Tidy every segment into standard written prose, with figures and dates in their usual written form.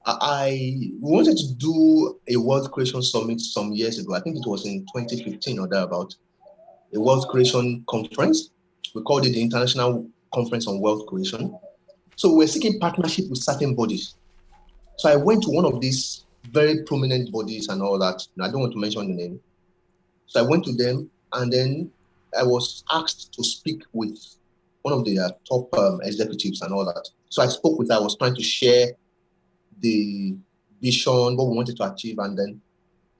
We wanted to do a Wealth Creation Summit some years ago. I think it was in 2015 or thereabout. A Wealth Creation Conference. We called it the International Conference on Wealth Creation. So we're seeking partnership with certain bodies. So I went to one of these very prominent bodies and all that. And I don't want to mention the name. So I went to them, and then I was asked to speak with one of their top executives and all that. So I spoke with her. I was trying to share the vision, what we wanted to achieve, and then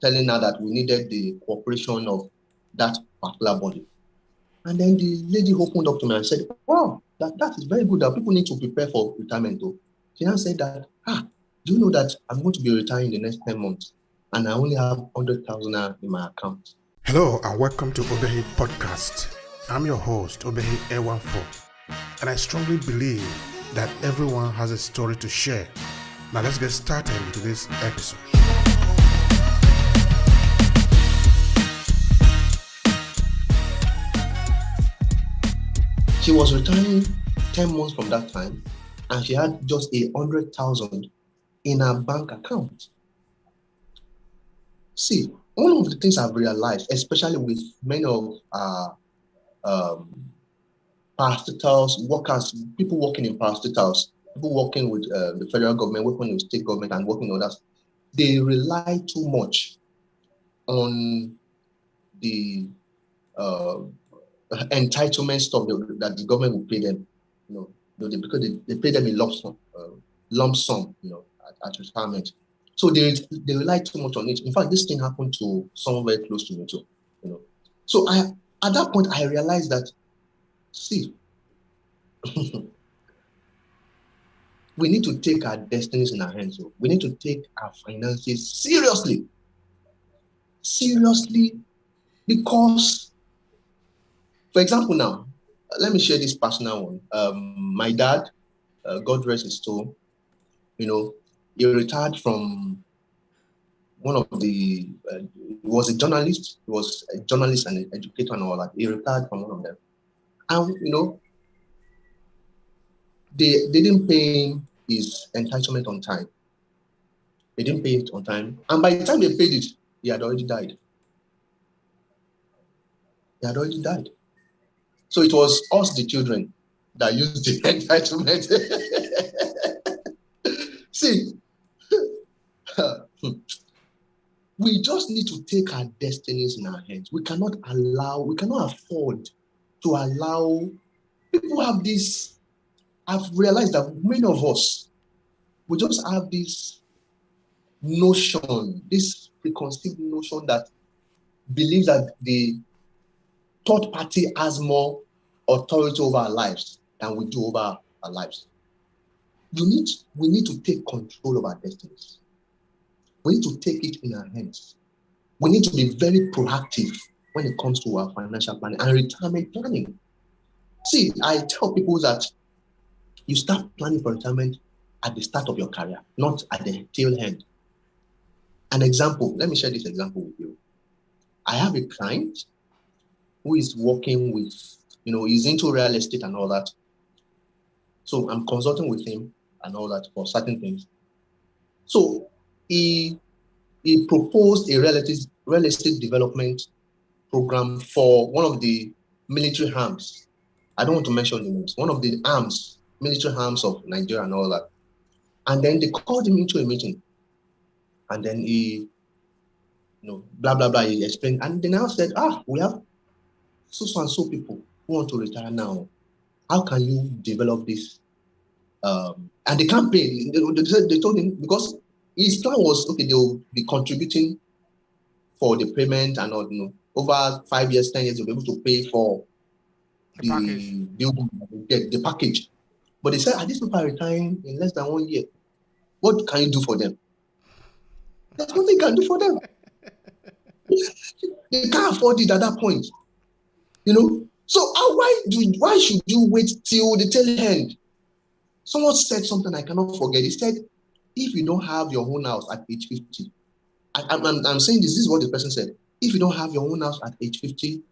telling her that we needed the cooperation of that particular body. And then the lady opened up to me and said, wow, that is very good that people need to prepare for retirement though. She now said that, do you know that I'm going to be retiring in the next 10 months and I only have 100,000 in my account? Hello and welcome to Obehi Podcast. I'm your host, Obehi A14, and I strongly believe that everyone has a story to share. Now let's get started with this episode. She was retiring 10 months from that time, and she had just 100,000 in her bank account. See, one of the things I've realized, especially with many of parastatals, workers, people working in parastatals, people working with the federal government, working with state government, and working with others, they rely too much on the entitlement stuff that the government will pay them, because they pay them in lump sum, at retirement. So they rely too much on it. In fact, this thing happened to someone very close to me too, So at that point I realized that, see, we need to take our destinies in our hands. So we need to take our finances seriously, because, for example, now, let me share this personal one. My dad, God rest his soul, he retired from one of the, he was a journalist and an educator and all that. He retired from one of them. And, they didn't pay him his entitlement on time. They didn't pay it on time. And by the time they paid it, he had already died. So it was us, the children, that used the entitlement. See, we just need to take our destinies in our hands. We cannot afford to allow people have this. I've realized that many of us, we just have this notion, this preconceived notion that believes that the third party has more authority over our lives than we do over our lives. We need to take control of our destinies. We need to take it in our hands. We need to be very proactive when it comes to our financial planning and retirement planning. See, I tell people that you start planning for retirement at the start of your career, not at the tail end. An example, let me share this example with you. I have a client who is working with, he's into real estate and all that. So I'm consulting with him and all that for certain things. So he proposed a real estate development program for one of the military arms. I don't want to mention the names. One of the military arms of Nigeria and all that. And then they called him into a meeting. And then he, blah, blah, blah, he explained. And they now said, we have so and so people who want to retire now. How can you develop this? And they can't pay. They told him, because his plan was, okay, they'll be contributing for the payment and all, over 5 years, 10 years, they'll be able to pay for the building, the package. But they said, these people are retiring in less than 1 year. What can you do for them? There's nothing you can do for them. They can't afford it at that point. So why should you wait till the tail end? Someone said something I cannot forget. He said, if you don't have your own house at age 50, I'm saying this is what the person said. If you don't have your own house at age 50,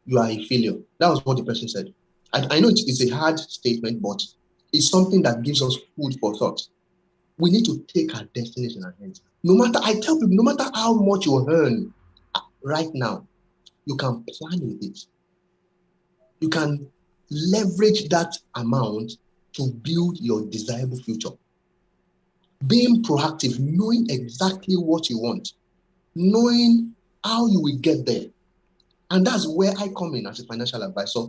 you are a failure. That was what the person said. I know it's a hard statement, but it's something that gives us food for thought. We need to take our destinies in our hands. I tell people, no matter how much you earn right now, you can plan with it. You can leverage that amount to build your desirable future. Being proactive, knowing exactly what you want, knowing how you will get there. And that's where I come in as a financial advisor,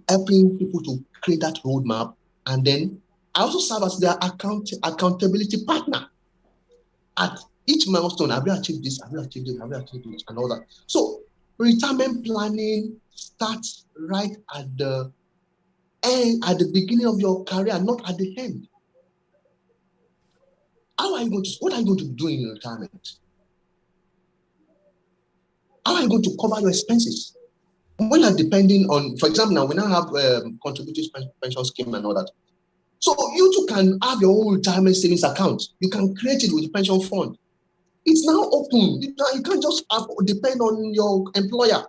helping people to create that roadmap. And then I also serve as their accountability partner. At each milestone, have you achieved this? Have you achieved it? Have you achieved it? And all that. So retirement planning starts right at the end, at the beginning of your career, not at the end. What are you going to do in your retirement? How are you going to cover your expenses? When you're depending on, for example, now we now have contributory pension scheme and all that. So you too can have your own retirement savings account. You can create it with the pension fund. It's now open. You can't just depend on your employer.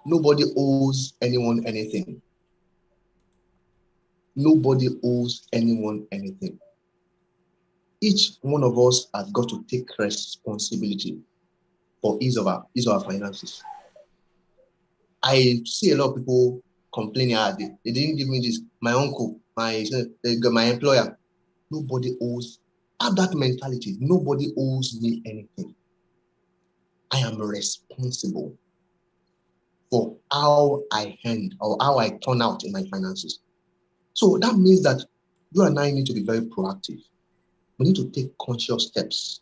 Nobody owes anyone anything. Nobody owes anyone anything. Each one of us has got to take responsibility for ease of our finances. I see a lot of people complaining, they didn't give me this. My uncle, my employer. Nobody owes. Have that mentality. Nobody owes me anything. I am responsible for how I hand or how I turn out in my finances. So that means that you and I need to be very proactive. We need to take conscious steps.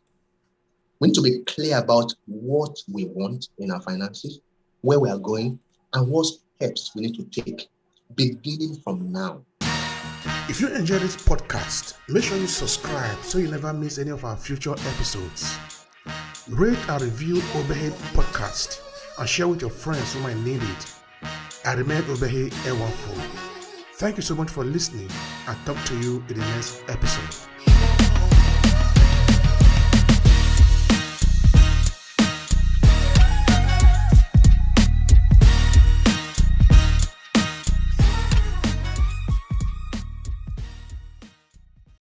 We need to be clear about what we want in our finances, where we are going, and what steps we need to take, beginning from now. If you enjoy this podcast, make sure you subscribe so you never miss any of our future episodes. Rate and review Obehi Podcast and share with your friends who might need it. I remain Obehi Ewanfo. Thank you so much for listening. I'll talk to you in the next episode.